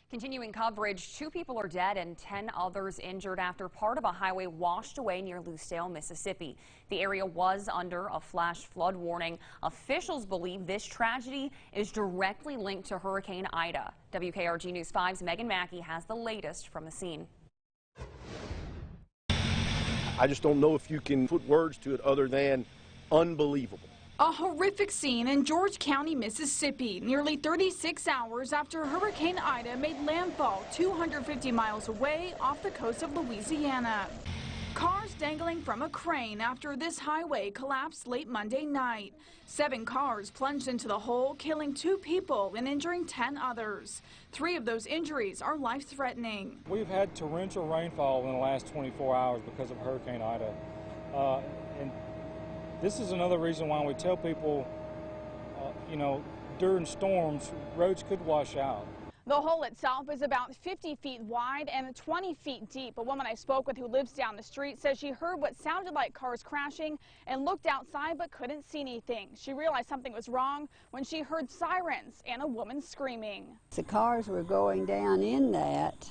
Continuing coverage, 2 people are dead and 10 others injured after part of a highway washed away near Lucedale, Mississippi. The area was under a flash flood warning. Officials believe this tragedy is directly linked to Hurricane Ida. WKRG News 5's Megan Mackey has the latest from the scene. I just don't know if you can put words to it other than unbelievable. A horrific scene in George County, Mississippi, nearly 36 hours after Hurricane Ida made landfall 250 miles away off the coast of Louisiana. Cars dangling from a crane after this highway collapsed late Monday night. 7 cars plunged into the hole, killing 2 people and injuring 10 others. 3 of those injuries are life-threatening. We've had torrential rainfall in the last 24 hours because of Hurricane Ida. And this is another reason why we tell people, during storms, roads could wash out. The hole itself is about 50 feet wide and 20 feet deep. A woman I spoke with who lives down the street says she heard what sounded like cars crashing and looked outside but couldn't see anything. She realized something was wrong when she heard sirens and a woman screaming. The cars were going down in that,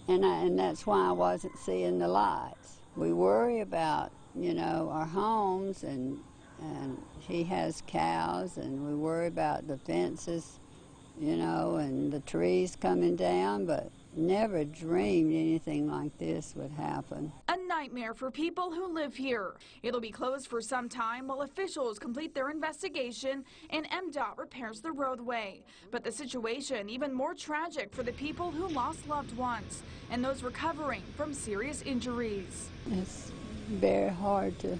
and that's why I wasn't seeing the lights. We worry about our homes, and he has cows, and we worry about the fences, and the trees coming down, but never dreamed anything like this would happen. A nightmare for people who live here. It'll be closed for some time while officials complete their investigation and MDOT repairs the roadway. But the situation even more tragic for the people who lost loved ones and those recovering from serious injuries. It's very hard to,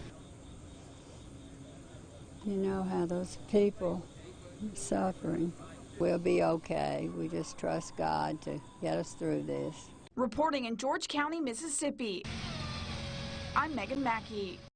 how those people are suffering. We'll be okay. We just trust God to get us through this. Reporting in George County, Mississippi, I'm Megan Mackey.